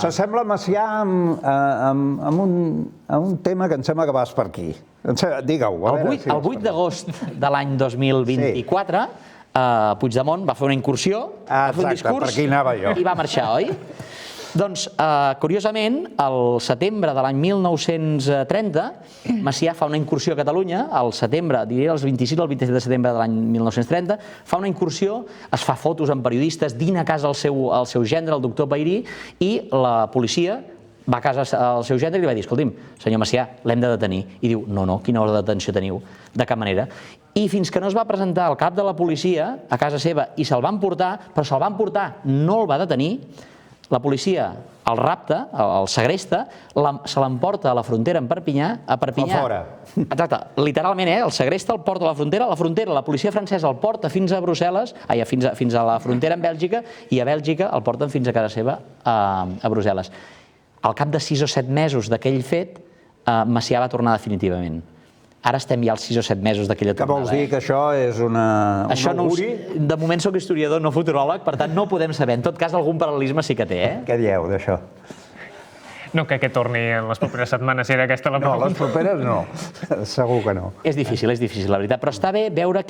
S'assembla Macià amb un tema que em sembla que vas per aquí. Digue-ho. El 8 d'agost de l'any 2024, Puigdemont va fer una incursió, va fer un discurs per aquí anava jo. I va marxar, oi? Doncs, curiosament, al setembre de l'any 1930, Macià fa una incursió a Catalunya, al setembre, diria el 26 o el 27 de setembre de l'any 1930, fa una incursió, es fa fotos amb periodistes, dina a casa el seu gendre, el doctor Pairí, i la policia va a casa al seu gendre i li va dir: escolti'm, senyor Macià, l'hem de detenir. I diu: no, quina hora de detenció teniu? De cap manera. I fins que no es va presentar el cap de la policia a casa seva i se'l van portar, però se'l van portar, no el va detenir, La policia el rapta, el segresta, se l'emporta a la frontera amb Perpinyà, a Perpinyà... A fora. Exacte, literalment, el segresta, el porta a la frontera, la policia francesa el porta fins a Brussel·les, fins a la frontera amb Bèlgica, i a Bèlgica el porten fins a casa seva, a Brussel·les. Al cap de 6 o 7 mesos d'aquell fet, Macià va tornar definitivament. Ara estem ja als 6 o 7 mesos d'aquella tornada. Què vols dir, que això és un auguri? De moment soc historiador, no futuròleg, per tant no ho podem saber. En tot cas, algun paral·lelisme sí que té, Què dieu d'això? No crec que torni en les properes setmanes, si era aquesta la pregunta. No, les properes no. Segur que no. És difícil, la veritat. Però està bé veure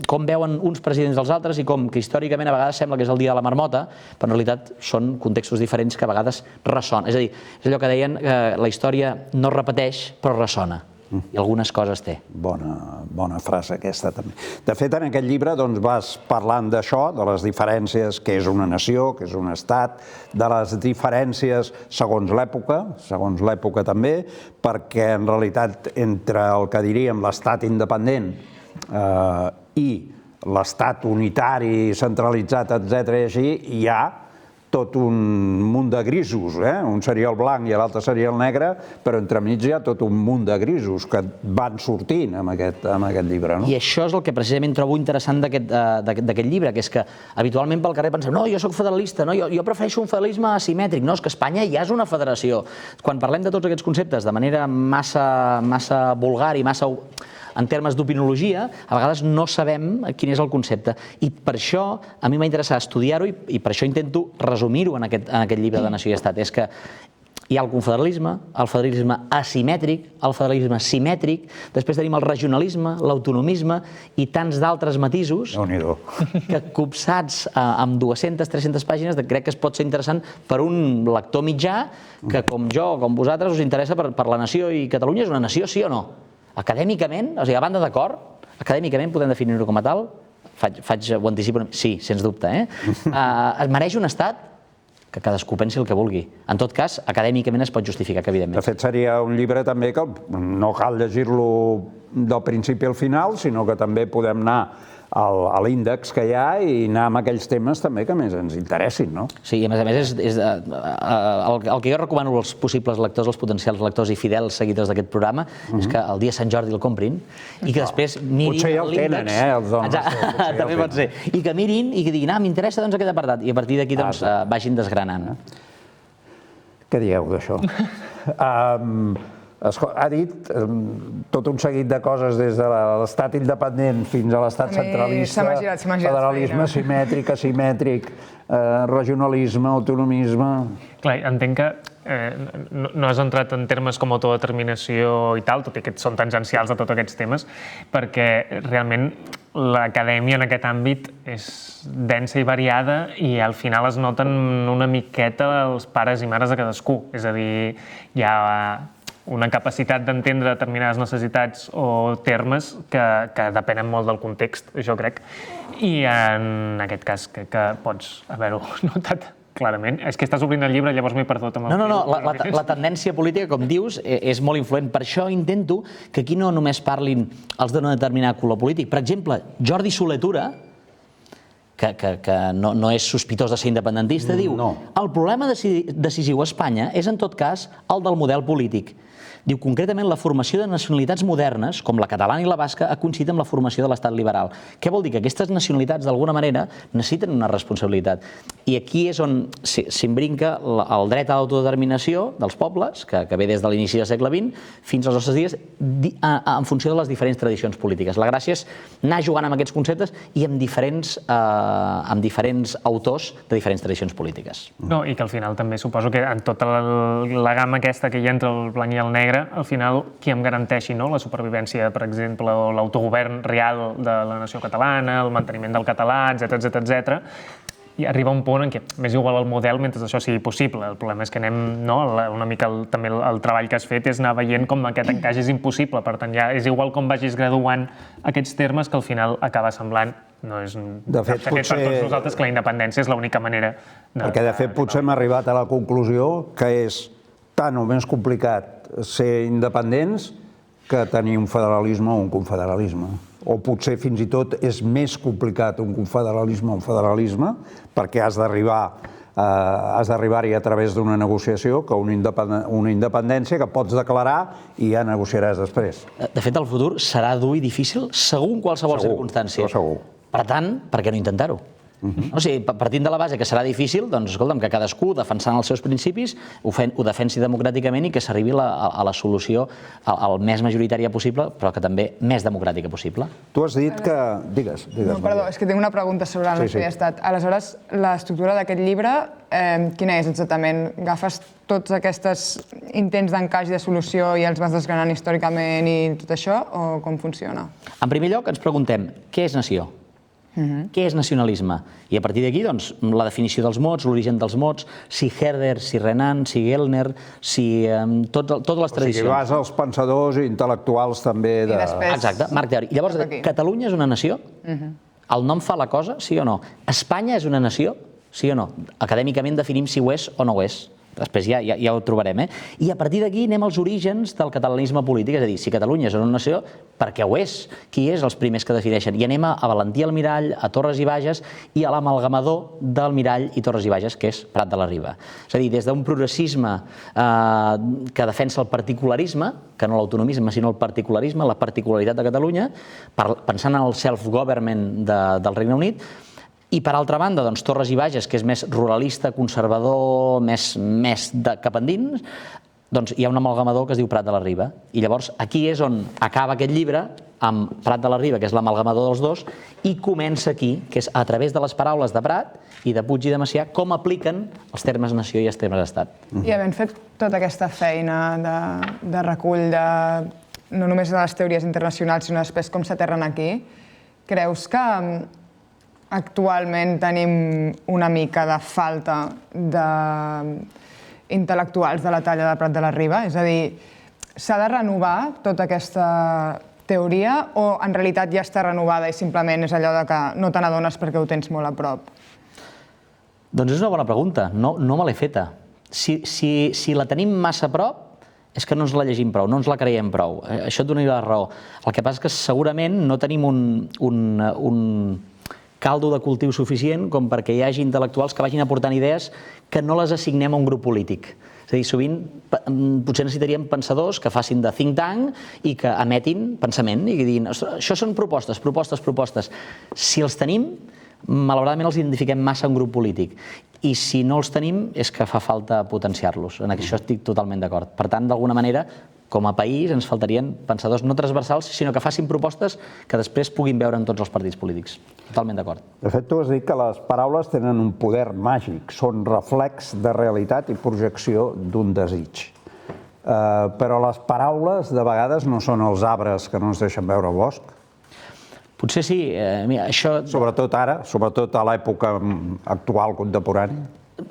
com veuen uns presidents dels altres i com que històricament a vegades sembla que és el dia de la marmota, però en realitat són contextos diferents que a vegades ressonen. És a dir, és allò que deien que la història no repeteix, però ressona. I algunes coses té. Bona frase aquesta també. De fet, en aquest llibre vas parlant d'això, de les diferències, que és una nació, que és un estat, de les diferències segons l'època també, perquè en realitat entre el que diríem l'estat independent i l'estat unitari, centralitzat, etc. i així, hi ha tot un munt de grisos. Un seria el blanc i l'altre seria el negre, però entremig hi ha tot un munt de grisos que van sortint amb aquest llibre. I això és el que precisament trobo interessant d'aquest llibre, que és que habitualment pel carrer pensem no, jo soc federalista, jo prefereixo un federalisme asimètric. No, és que Espanya ja és una federació. Quan parlem de tots aquests conceptes de manera massa vulgar i massa en termes d'opinologia, a vegades no sabem quin és el concepte. I per això a mi m'ha interessat estudiar-ho i per això intento resumir-ho en aquest llibre de Nació i Estat. És que hi ha el confederalisme, el federalisme asimètric, el federalisme simètric, després tenim el regionalisme, l'autonomisme i tants d'altres matisos que copsats amb 200-300 pàgines crec que es pot ser interessant per un lector mitjà que com jo, com vosaltres, us interessa per la nació i Catalunya és una nació, sí o no? Acadèmicament, o sigui, a banda d'acord, acadèmicament podem definir-ho com a tal, ho anticipo, sí, sens dubte, es mereix un estat que cadascú pensi el que vulgui. En tot cas, acadèmicament es pot justificar que evidentment. De fet, seria un llibre també que no cal llegir-lo del principi al final, sinó que també podem anar a l'índex que hi ha i anar amb aquells temes també que més ens interessin, no? Sí, i a més el que jo recomano als possibles lectors, als potencials lectors i fidels seguidors d'aquest programa, és que el dia Sant Jordi el comprin i que després mirin l'índex. Potser ja el tenen, els dones. També pot ser. I que mirin i que diguin, m'interessa aquest apartat, i a partir d'aquí vagin desgranant. Què dieu d'això? Ha dit tot un seguit de coses des de l'estat independent fins a l'estat centralista, federalisme simètric, asimètric, regionalisme, autonomisme... Clar, entenc que no has entrat en termes com autodeterminació i tal, tot i que són tangencials de tots aquests temes, perquè realment l'acadèmia en aquest àmbit és densa i variada i al final es noten una miqueta els pares i mares de cadascú. És a dir, hi ha una capacitat d'entendre determinades necessitats o termes que depenen molt del context, jo crec. I en aquest cas crec que pots haver-ho notat clarament. És que estàs obrint el llibre, llavors m'he perdut amb el... No, la tendència política, com dius, és molt influent. Per això intento que aquí no només parlin els d'un determinat color polític. Per exemple, Jordi Soler Tura, que no és sospitós de ser independentista, diu el problema decisiu a Espanya és, en tot cas, el del model polític. Diu, concretament, la formació de nacionalitats modernes, com la catalana i la basca, ha coincidit amb la formació de l'estat liberal. Què vol dir? Que aquestes nacionalitats, d'alguna manera, necessiten una responsabilitat. I aquí és on s'embrinca el dret a l'autodeterminació dels pobles, que ve des de l'inici del segle XX fins als nostres dies, en funció de les diferents tradicions polítiques. La gràcia és anar jugant amb aquests conceptes i amb diferents autors de diferents tradicions polítiques. No, i que al final també suposo que en tota la gamma aquesta que hi ha entre el blanc i el negre, al final, qui em garanteixi la supervivència, per exemple, o l'autogovern real de la nació catalana, el manteniment del català, etc. I arriba un punt en què m'és igual el model mentre això sigui possible. El problema és que anem, una mica també el treball que has fet és anar veient com aquest encaix és impossible. Per tant, ja és igual com vagis graduant aquests termes que al final acaba semblant, no és de fet, per tots nosaltres, que la independència és l'única manera... Perquè, de fet, potser hem arribat a la conclusió que és tan o més complicat ser independents que tenir un federalisme o un confederalisme. O potser fins i tot és més complicat un confederalisme o un federalisme perquè has d'arribar has d'arribar-hi a través d'una negociació que una independència que pots declarar i ja negociaràs després. De fet, el futur serà dur i difícil segur en qualsevol circumstància. Això segur. Per tant, per què no intentar-ho? O sigui, partint de la base que serà difícil, doncs escolta'm, que cadascú, defensant els seus principis, ho defensi democràticament i que s'arribi a la solució el més majoritària possible, però que també més democràtica possible. Tu has dit que... Digues. No, perdó, és que tinc una pregunta sobre el nostre estat. Aleshores, l'estructura d'aquest llibre, quina és exactament? Agafes tots aquests intents d'encaix i de solució i els vas desgranant històricament i tot això, o com funciona? En primer lloc, ens preguntem, què és nació? Què és nacionalisme? I a partir d'aquí, doncs, la definició dels mots, l'origen dels mots, si Herder, si Renan, si Gellner, si totes les tradicions. O sigui, vas als pensadors i intel·lectuals també de... Exacte, marc teòric. Llavors, Catalunya és una nació? El nom fa la cosa, sí o no? Espanya és una nació? Sí o no? Acadèmicament definim si ho és o no ho és. Després ja ho trobarem, I a partir d'aquí anem als orígens del catalanisme polític, és a dir, si Catalunya és una nació, per què ho és? Qui és els primers que defineixen? I anem a Valentí Almirall, a Torres i Bages i a l'amalgamador d'Almirall i Torres i Bages, que és Prat de la Riba. És a dir, des d'un progressisme que defensa el particularisme, que no l'autonomisme, sinó el particularisme, la particularitat de Catalunya, pensant en el self-government del Regne Unit. I per altra banda, doncs, Torres i Bages, que és més ruralista, conservador, més cap endins, doncs hi ha un amalgamador que es diu Prat de la Riba. I llavors aquí és on acaba aquest llibre, amb Prat de la Riba, que és l'amalgamador dels dos, i comença aquí, que és a través de les paraules de Prat i de Puig i de Macià, com apliquen els termes nació i els termes estat. I havent fet tota aquesta feina de recull no només de les teories internacionals, sinó després com s'aterren aquí, creus que actualment tenim una mica de falta d'intel·lectuals de la talla de Prat de la Riba? És a dir, s'ha de renovar tota aquesta teoria o en realitat ja està renovada i simplement és allò que no te n'adones perquè ho tens molt a prop? Doncs és una bona pregunta, no me l'he feta. Si la tenim massa a prop, és que no ens la llegim prou, no ens la creiem prou. Això et donaria la raó. El que passa és que segurament no tenim un caldo de cultiu suficient com perquè hi hagi intel·lectuals que vagin aportant idees que no les assignem a un grup polític. És a dir, sovint potser necessitaríem pensadors que facin de think tank i que emetin pensament i que diguin, això són propostes. Si els tenim, malauradament els identifiquem massa a un grup polític. I si no els tenim és que fa falta potenciar-los. En això estic totalment d'acord. Per tant, d'alguna manera, com a país ens faltarien pensadors no transversals, sinó que facin propostes que després puguin veure en tots els partits polítics. Totalment d'acord. De fet, tu has dit que les paraules tenen un poder màgic, són reflex de realitat i projecció d'un desig. Però les paraules, de vegades, no són els arbres que no ens deixen veure el bosc. Potser sí. Això... Sobretot ara, sobretot a l'època actual, contemporània.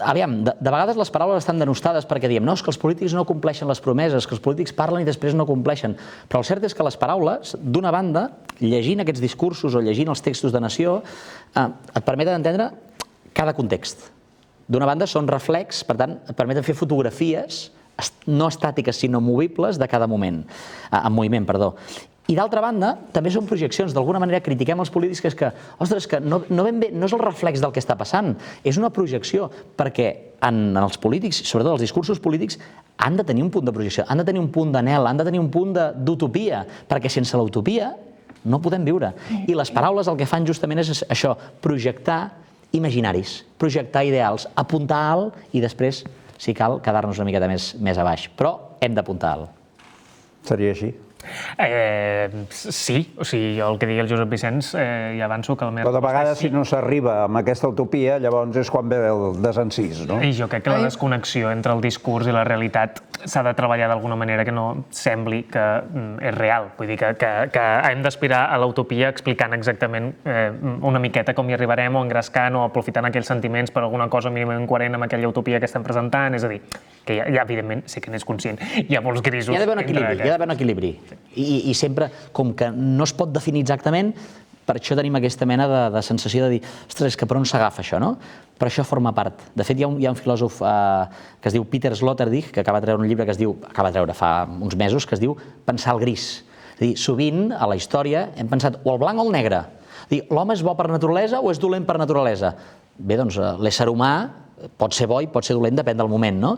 Aviam, de vegades les paraules estan denostades perquè diem no, és que els polítics no compleixen les promeses, que els polítics parlen i després no compleixen. Però el cert és que les paraules, d'una banda, llegint aquests discursos o llegint els textos de nació, et permeten entendre cada context. D'una banda, són reflex, per tant, et permeten fer fotografies no estàtiques, sinó movibles de cada moment. En moviment, perdó. I d'altra banda, també són projeccions. D'alguna manera critiquem els polítics que és que, ostres, que no és el reflex del que està passant, és una projecció, perquè en els polítics, sobretot els discursos polítics, han de tenir un punt de projecció, han de tenir un punt d'anhel, han de tenir un punt d'utopia, perquè sense l'utopia no podem viure. I les paraules el que fan justament és això, projectar imaginaris, projectar ideals, apuntar alt i després, si cal, quedar-nos una miqueta més a baix. Però hem d'apuntar alt. Seria així? Sí, o sigui, jo el que digui el Josep Vicenç ja avanço que el meu... Però de vegades, si no s'arriba amb aquesta utopia, llavors és quan ve el desencís, no? I jo crec que la desconnexió entre el discurs i la realitat s'ha de treballar d'alguna manera que no sembli que és real. Vull dir que hem d'aspirar a l'utopia explicant exactament una miqueta com hi arribarem o engrescant o aprofitant aquells sentiments per alguna cosa mínimament coherent amb aquella utopia que estem presentant. És a dir, que ja evidentment, sé que n'és conscient, hi ha molts grisos. Hi ha d'haver un equilibri. I sempre, com que no es pot definir exactament, per això tenim aquesta mena de sensació de dir ostres, que per on s'agafa això, no? Però això forma part. De fet, hi ha un filòsof que es diu Peter Sloterdijk, que acaba de treure un llibre que es diu, acaba de treure fa uns mesos, que es diu Pensar el gris. És a dir, sovint, a la història, hem pensat o el blanc o el negre. L'home és bo per naturalesa o és dolent per naturalesa? Bé, doncs l'ésser humà pot ser bo i pot ser dolent, depèn del moment, no?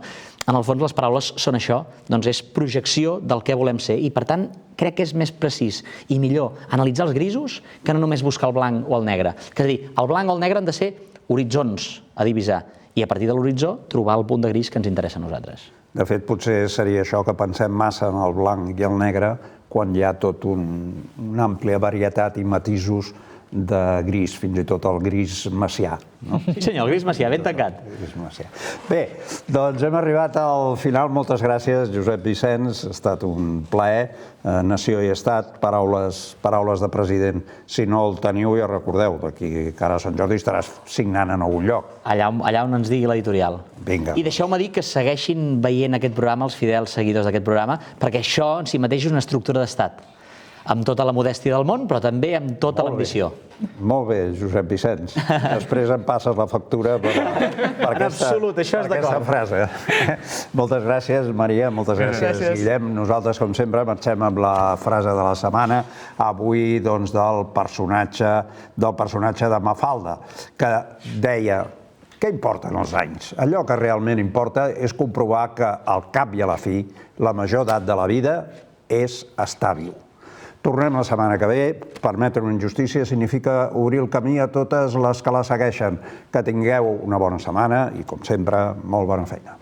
En el fons les paraules són això, doncs és projecció del que volem ser i per tant crec que és més precís i millor analitzar els grisos que no només buscar el blanc o el negre. És a dir, el blanc o el negre han de ser horitzons a divisar i a partir de l'horitzó trobar el punt de gris que ens interessa a nosaltres. De fet, potser seria això que pensem massa en el blanc i el negre quan hi ha tot una àmplia varietat i matisos de gris, fins i tot el gris macià. Sí senyor, el gris macià, ben tancat. Bé, doncs hem arribat al final. Moltes gràcies, Josep Vicens. Ha estat un plaer. Nació i Estat, paraules de president. Si no el teniu, ja recordeu, d'aquí cara a Sant Jordi estaràs signant en algun lloc. Allà on ens digui l'editorial. Vinga. I deixeu-me dir que segueixin veient aquest programa, els fidels seguidors d'aquest programa, perquè això en si mateix és una estructura d'estat, amb tota la modèstia del món, però també amb tota l'ambició. Molt bé, Josep Vicens. Després em passes la factura per aquesta frase. Moltes gràcies, Maria, moltes gràcies, Guillem. Nosaltres, com sempre, marxem amb la frase de la setmana, avui doncs, del personatge de Mafalda, que deia: què importen els anys? Allò que realment importa és comprovar que, al cap i a la fi, la major edat de la vida és estar viu. Tornem la setmana que ve. Permetre una injustícia significa obrir el camí a totes les que la segueixen. Que tingueu una bona setmana i, com sempre, molt bona feina.